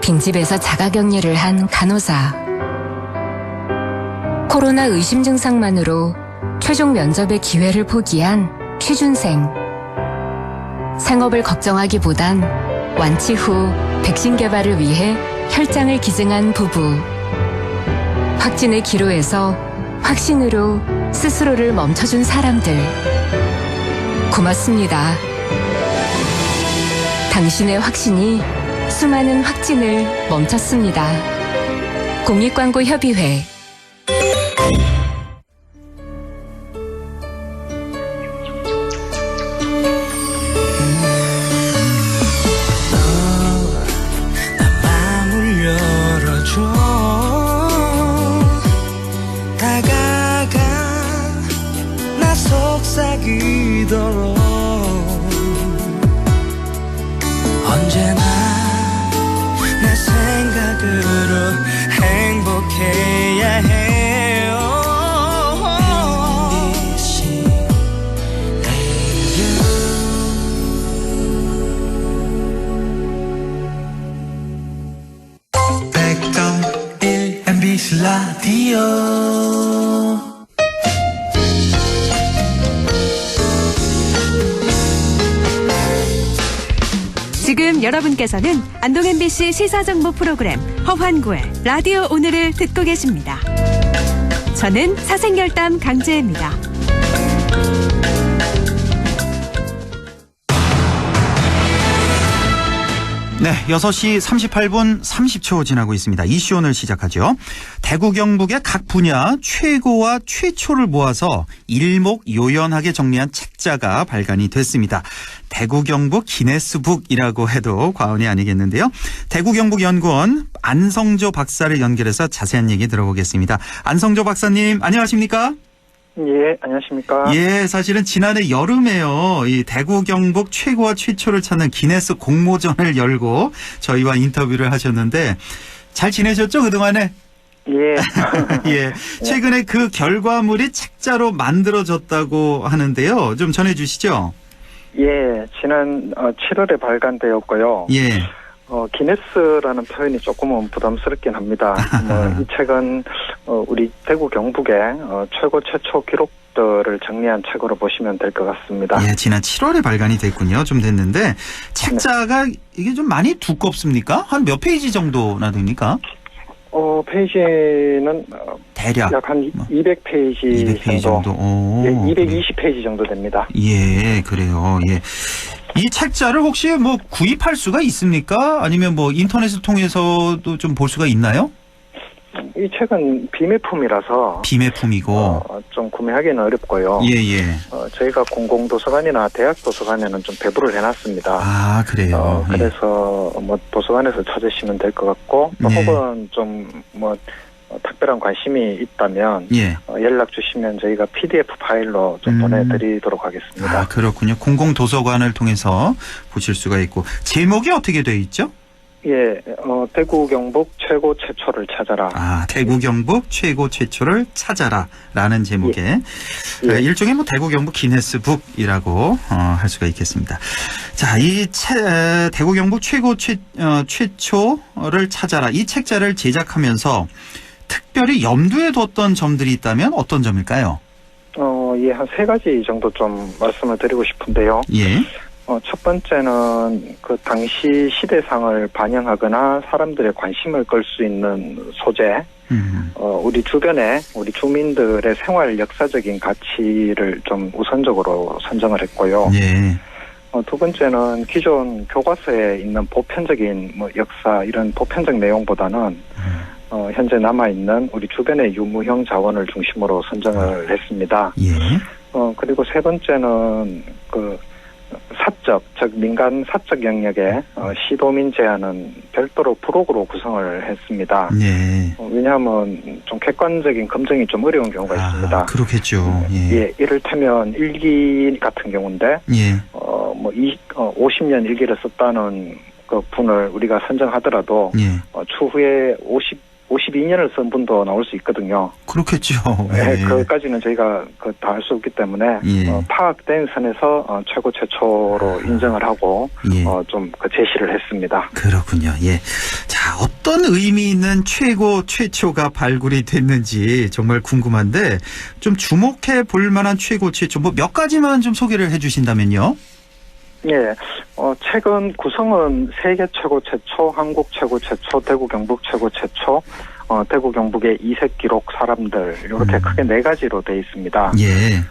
빈집에서 자가격리를 한 간호사. 코로나 의심 증상만으로 최종 면접의 기회를 포기한 취준생. 생업을 걱정하기보단 완치 후 백신 개발을 위해 혈장을 기증한 부부. 확진의 기로에서 확신으로 스스로를 멈춰준 사람들. 고맙습니다. 당신의 확신이 수많은 확진을 멈췄습니다. 공익광고협의회.
언제나 내 생각으로 행복해야 해요. 빛이 내려 백점1 MBC 라디오.
지금 여러분께서는 안동 MBC 시사정보 프로그램 허환구의 라디오 오늘을 듣고 계십니다. 저는 사생결담 강재입니다.
네, 6시 38분 30초 지나고 있습니다. 이슈 오늘 시작하죠. 대구 경북의 각 분야 최고와 최초를 모아서 일목요연하게 정리한 책자가 발간이 됐습니다. 대구 경북 기네스북이라고 해도 과언이 아니겠는데요. 대구 경북연구원 안성조 박사를 연결해서 자세한 얘기 들어보겠습니다. 안성조 박사님, 안녕하십니까?
예, 안녕하십니까?
예, 사실은 지난해 여름에요. 이 대구 경북 최고와 최초를 찾는 기네스 공모전을 열고 저희와 인터뷰를 하셨는데 잘 지내셨죠, 그동안에?
예.
예. 최근에 그 결과물이 책자로 만들어졌다고 하는데요. 좀 전해 주시죠.
예, 지난 7월에 발간되었고요.
예.
기네스라는 표현이 조금은 부담스럽긴 합니다. 이 책은 우리 대구 경북의 최고 최초 기록들을 정리한 책으로 보시면 될 것 같습니다.
예, 지난 7월에 발간이 됐군요. 좀 됐는데 책자가 이게 좀 많이 두껍습니까? 한 몇 페이지 정도나 됩니까?
페이지는
대략
약 한 200페이지,
200페이지 정도. 오,
예, 220페이지 정도 됩니다.
예, 그래요. 예. 이 책자를 혹시 뭐 구입할 수가 있습니까? 아니면 뭐 인터넷을 통해서도 좀 볼 수가 있나요?
이 책은 비매품이라서
비매품이고
좀 구매하기는 어렵고요.
예.
저희가 공공도서관이나 대학 도서관에는 좀 배부를 해놨습니다.
아, 그래요.
그래서 뭐 도서관에서 찾으시면 될 것 같고 또
네.
혹은 좀 뭐 특별한 관심이 있다면
예.
연락 주시면 저희가 PDF 파일로 좀 보내드리도록 하겠습니다.
아, 그렇군요. 공공도서관을 통해서 보실 수가 있고 제목이 어떻게 돼 있죠?
예, 대구 경북 최고 최초를 찾아라.
아, 대구 경북 최고 최초를 찾아라라는 제목의 일종의 뭐 대구 경북 기네스북이라고 할 수가 있겠습니다. 자, 이 대구 경북 최초를 찾아라 이 책자를 제작하면서 특별히 염두에 뒀던 점들이 있다면 어떤 점일까요?
예, 한 3가지 정도 좀 말씀을 드리고 싶은데요.
예.
첫 번째는 그 당시 시대상을 반영하거나 사람들의 관심을 끌 수 있는 소재, 우리 주변에 우리 주민들의 생활 역사적인 가치를 좀 우선적으로 선정을 했고요.
예.
두 번째는 기존 교과서에 있는 보편적인 뭐 역사 이런 보편적 내용보다는 현재 남아있는 우리 주변의 유무형 자원을 중심으로 선정을 했습니다.
예.
그리고 세 번째는 그 사적, 즉 민간 사적 영역에 시도민 제한은 별도로 부록으로 구성을 했습니다.
네.
왜냐하면 좀 객관적인 검증이 좀 어려운 경우가 있습니다.
그렇겠죠.
예, 이를테면 일기 같은 경우인데,
예.
50년 일기를 썼다는 그 분을 우리가 선정하더라도,
예.
추후에 52년을 쓴 분도 나올 수 있거든요.
그렇겠죠.
네, 그까지는 저희가 다 알 수 없기 때문에 파악된 선에서 최고 최초로 인정을 하고 좀 그 제시를 했습니다.
그렇군요. 예. 자, 어떤 의미 있는 최고 최초가 발굴이 됐는지 정말 궁금한데 좀 주목해 볼 만한 최고 최초 뭐 몇 가지만 좀 소개를 해주신다면요.
예, 최근 구성은 세계 최고 최초, 한국 최고 최초, 대구 경북 최고 최초, 대구 경북의 이색 기록 사람들 이렇게 크게 4가지로 돼 있습니다.
예.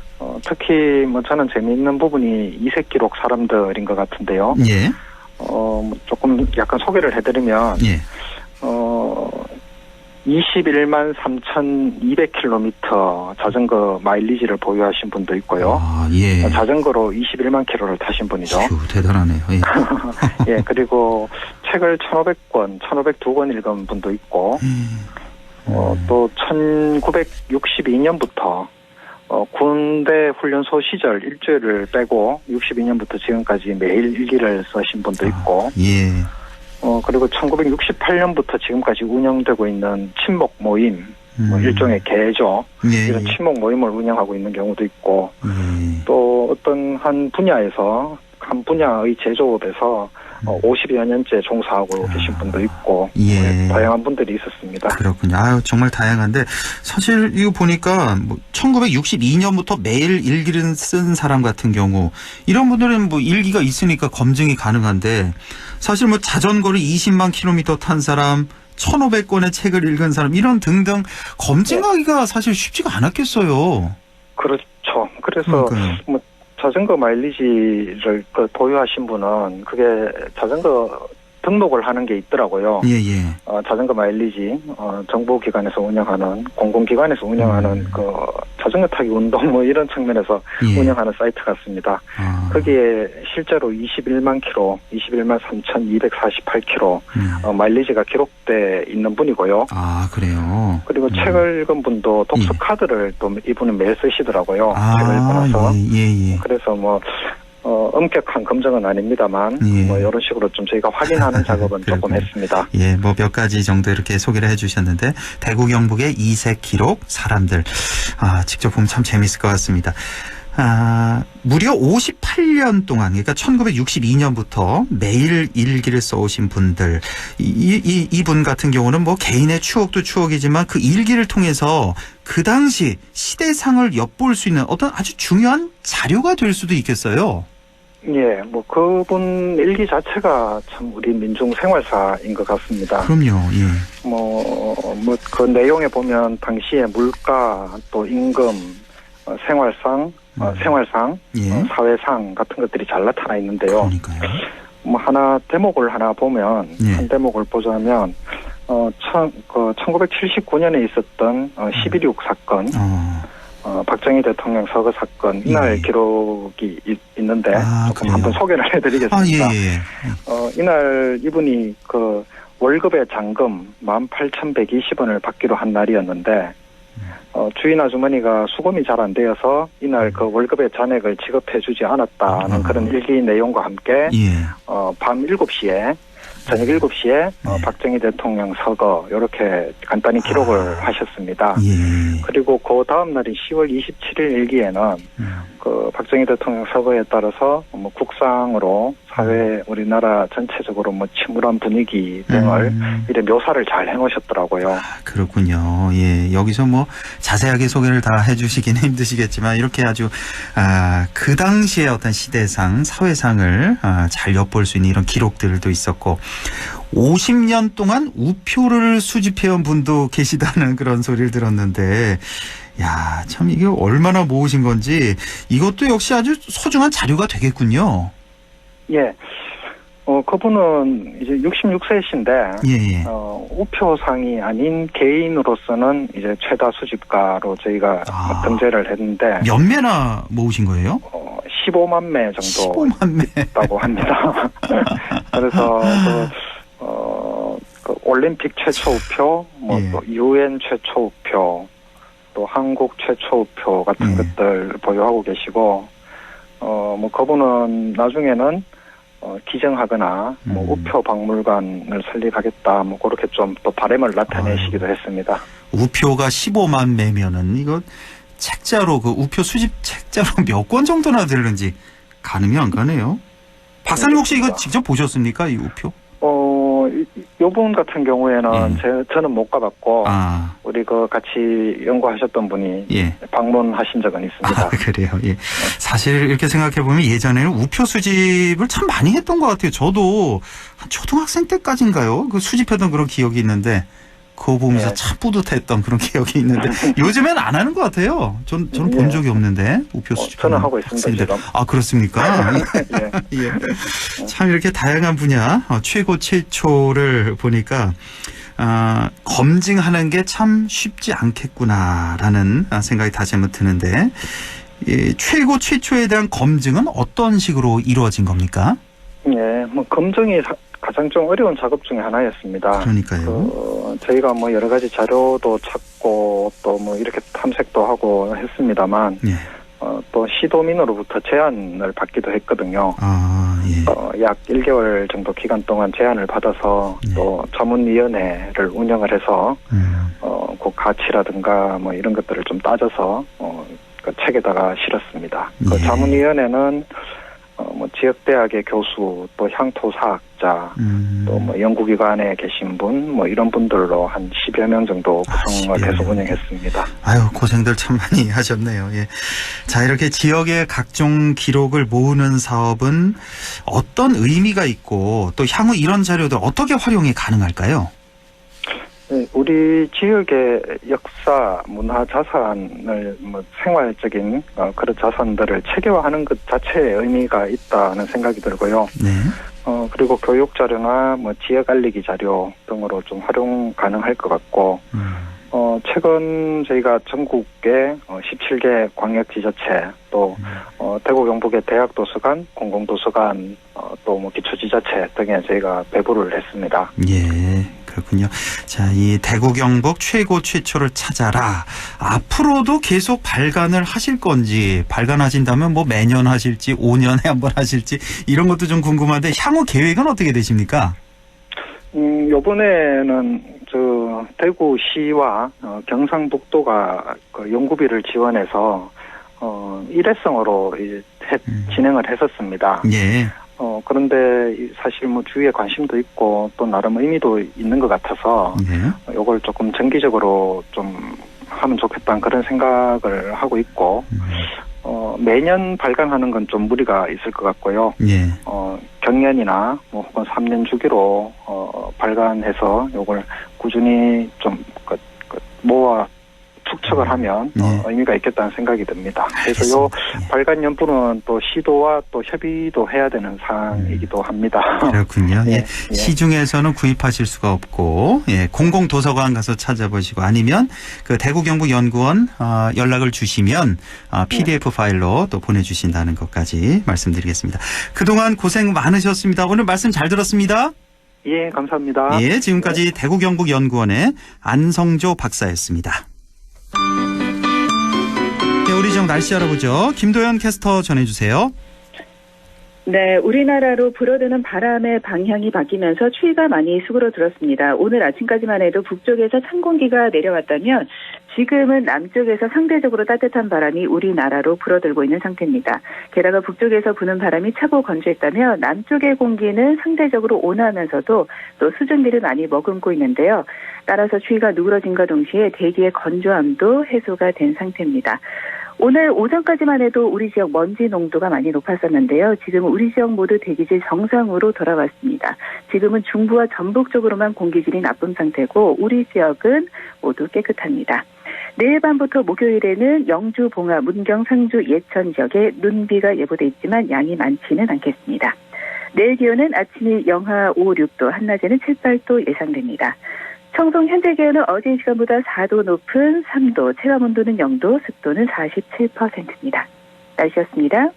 특히 뭐 저는 재미있는 부분이 이색 기록 사람들인 것 같은데요.
예.
조금 약간 소개를 해드리면, 21만 3,200km 자전거 마일리지를 보유하신 분도 있고요.
예.
자전거로 21만 킬로를 타신 분이죠.
대단하네요. 예.
예, 그리고 책을 1,500권, 1,502권 읽은 분도 있고, 또 1962년부터 군대 훈련소 시절 일주일을 빼고 62년부터 지금까지 매일 일기를 쓰신 분도 있고,
예.
그리고 1968년부터 지금까지 운영되고 있는 친목 모임, 뭐 일종의 개죠. 이런 친목 모임을 운영하고 있는 경우도 있고, 또 어떤 한 분야에서, 한 분야의 제조업에서 50여 년째 종사하고 계신 분도 있고, 다양한 분들이 있었습니다.
그렇군요. 아유, 정말 다양한데, 사실 이거 보니까 뭐 1962년부터 매일 일기를 쓴 사람 같은 경우, 이런 분들은 뭐 일기가 있으니까 검증이 가능한데, 사실 뭐 자전거를 20만 킬로미터 탄 사람, 1,500권의 책을 읽은 사람, 이런 등등 검증하기가 사실 쉽지가 않았겠어요.
그렇죠. 그래서 뭐 자전거 마일리지를 보유하신 분은 그게 자전거 등록을 하는 게 있더라고요.
예.
자전거 마일리지, 정부기관에서 운영하는, 공공기관에서 운영하는 그 자전거 타기 운동 뭐 이런 측면에서 운영하는 사이트 같습니다. 거기에 실제로 21만 킬로, 21만 3,248킬로 마일리지가 기록돼 있는 분이고요.
아, 그래요?
그리고 책을 읽은 분도 독서 카드를 또 이분은 매일 쓰시더라고요. 책을 읽고 나서. 그래서 뭐 엄격한 검증은 아닙니다만 뭐 이런 식으로 좀 저희가 확인하는 작업은 조금 했습니다.
예, 뭐 몇 가지 정도 이렇게 소개를 해주셨는데 대구 경북의 이색 기록 사람들 직접 보면 참 재밌을 것 같습니다. 무려 58년 동안, 그러니까 1962년부터 매일 일기를 써오신 분들, 이분 같은 경우는 뭐 개인의 추억도 추억이지만 그 일기를 통해서 그 당시 시대상을 엿볼 수 있는 어떤 아주 중요한 자료가 될 수도 있겠어요.
예, 뭐 그분 일기 자체가 참 우리 민중 생활사인 것 같습니다.
그럼요. 예.
그 내용에 보면 당시에 물가, 또 임금, 생활상,
예.
사회상 같은 것들이 잘 나타나 있는데요.
그러니까요.
뭐 대목을 하나 보면,
예.
한 대목을 보자면 1979년에 있었던 11.26 사건, 박정희 대통령 서거 사건, 이날 기록이 있는데 조금 한번 소개를 해드리겠습니다.
예.
이날 이분이 그 월급의 잔금 18,120원을 받기로 한 날이었는데 주인 아주머니가 수금이 잘 안 되어서 이날 그 월급의 잔액을 지급해주지 않았다는 그런 일기 내용과 함께 밤 7시에 저녁 7시에 박정희 대통령 서거 이렇게 간단히 기록을 하셨습니다. 그리고 그 다음 날인 10월 27일 일기에는 그 박정희 대통령 서거에 따라서 뭐 국상으로 사회 우리나라 전체적으로 뭐 침울한 분위기 등을 이래 묘사를 잘 해놓으셨더라고요.
그렇군요. 예, 여기서 뭐 자세하게 소개를 다 해주시기는 힘드시겠지만 이렇게 아주 그 당시의 어떤 시대상, 사회상을 잘 엿볼 수 있는 이런 기록들도 있었고 50년 동안 우표를 수집해온 분도 계시다는 그런 소리를 들었는데. 야, 참 이게 얼마나 모으신 건지 이것도 역시 아주 소중한 자료가 되겠군요.
예. 그분은 이제 66세이신데 우표상이 아닌 개인으로서는 이제 최다 수집가로 저희가 등재를 했는데
몇 매나 모으신 거예요?
15만 매 정도
15만 매
있다고 합니다. 그래서 그 올림픽 최초 우표, 또 UN 최초 우표, 또 한국 최초 우표 같은 것들 보유하고 계시고, 뭐 그분은 나중에는 기증하거나 뭐 우표 박물관을 설립하겠다, 뭐 그렇게 좀 또 바람을 나타내시기도 했습니다.
우표가 15만 매면은 이거 책자로 그 우표 수집 책자로 몇 권 정도나 되는지 가늠이 안 가네요. 박사님 혹시 이거 직접 보셨습니까, 이 우표?
요분 같은 경우에는 저는 못 가봤고 우리 그 같이 연구하셨던 분이 방문하신 적은 있습니다.
그래요. 예. 사실 이렇게 생각해 보면 예전에는 우표 수집을 참 많이 했던 것 같아요. 저도 한 초등학생 때까지인가요? 그 수집했던 그런 기억이 있는데 그거 보면서 참 뿌듯했던 그런 기억이 있는데 요즘엔 안 하는 것 같아요. 저는 본 적이 없는데 우표 수집.
저는 하고 있습니다. 지금.
그렇습니까? 참 이렇게 다양한 분야 최고 최초를 보니까 검증하는 게 참 쉽지 않겠구나라는 생각이 다시 한번 드는데 최고 최초에 대한 검증은 어떤 식으로 이루어진 겁니까?
뭐 검증이 가장 좀 어려운 작업 중에 하나였습니다.
그러니까요.
저희가 뭐 여러 가지 자료도 찾고 또 뭐 이렇게 탐색도 하고 했습니다만 또 시도민으로부터 제안을 받기도 했거든요. 약 1개월 정도 기간 동안 제안을 받아서 또 자문위원회를 운영을 해서 그 가치라든가 뭐 이런 것들을 좀 따져서 그 책에다가 실었습니다. 그 자문위원회는 뭐 지역대학의 교수, 또 향토사학자, 또 뭐 연구기관에 계신 분, 뭐 이런 분들로 한 10여 명 정도 구성을 해서 운영했습니다.
아유, 고생들 참 많이 하셨네요. 예. 자, 이렇게 지역의 각종 기록을 모으는 사업은 어떤 의미가 있고 또 향후 이런 자료들 어떻게 활용이 가능할까요?
네, 우리 지역의 역사, 문화 자산을 뭐 생활적인 그런 자산들을 체계화하는 것 자체의 의미가 있다는 생각이 들고요. 그리고 교육 자료나 뭐 지역 알리기 자료 등으로 좀 활용 가능할 것 같고, 최근 저희가 전국의 17개 광역지자체 또 대구 경북의 대학도서관, 공공도서관, 또 뭐 기초지자체 등에 저희가 배부를 했습니다.
예. 그렇군요. 자, 이 대구 경북 최고 최초를 찾아라. 앞으로도 계속 발간을 하실 건지, 발간하신다면 뭐 매년 하실지, 5년에 한 번 하실지, 이런 것도 좀 궁금한데, 향후 계획은 어떻게 되십니까?
요번에는 대구시와 경상북도가 그 연구비를 지원해서 일회성으로 이제 진행을 했었습니다.
예.
그런데 사실 뭐 주위에 관심도 있고 또 나름 의미도 있는 것 같아서 이걸 조금 정기적으로 좀 하면 좋겠다는 그런 생각을 하고 있고 매년 발간하는 건 좀 무리가 있을 것 같고요.
예.
경년이나 뭐 혹은 3년 주기로 발간해서 이걸 꾸준히 좀 모아 축적을 하면 의미가 있겠다는 생각이 듭니다. 그래서 요 발간 연분은 또 시도와 또 협의도 해야 되는 사항이기도 합니다.
그렇군요. 예. 시중에서는 구입하실 수가 없고 공공 도서관 가서 찾아보시고 아니면 그 대구 경북 연구원 연락을 주시면 PDF 파일로 또 보내주신다는 것까지 말씀드리겠습니다. 그동안 고생 많으셨습니다. 오늘 말씀 잘 들었습니다.
예, 감사합니다.
예, 지금까지 대구 경북 연구원의 안성조 박사였습니다. 네, 우리 지역 날씨 알아보죠. 김도연 캐스터 전해주세요.
네, 우리나라로 불어드는 바람의 방향이 바뀌면서 추위가 많이 수그러들었습니다. 오늘 아침까지만 해도 북쪽에서 찬 공기가 내려왔다면 지금은 남쪽에서 상대적으로 따뜻한 바람이 우리나라로 불어들고 있는 상태입니다. 게다가 북쪽에서 부는 바람이 차고 건조했다면 남쪽의 공기는 상대적으로 온화하면서도 또 수증기를 많이 머금고 있는데요. 따라서 추위가 누그러짐과 동시에 대기의 건조함도 해소가 된 상태입니다. 오늘 오전까지만 해도 우리 지역 먼지 농도가 많이 높았었는데요. 지금은 우리 지역 모두 대기질 정상으로 돌아왔습니다. 지금은 중부와 전북 쪽으로만 공기질이 나쁜 상태고 우리 지역은 모두 깨끗합니다. 내일 밤부터 목요일에는 영주, 봉화, 문경, 상주, 예천 지역에 눈비가 예보돼 있지만 양이 많지는 않겠습니다. 내일 기온은 아침이 영하 5, 6도, 한낮에는 7, 8도 예상됩니다. 청송 현재 기온은 어제 이 시간보다 4도 높은 3도, 체감온도는 0도, 습도는 47%입니다. 날씨였습니다.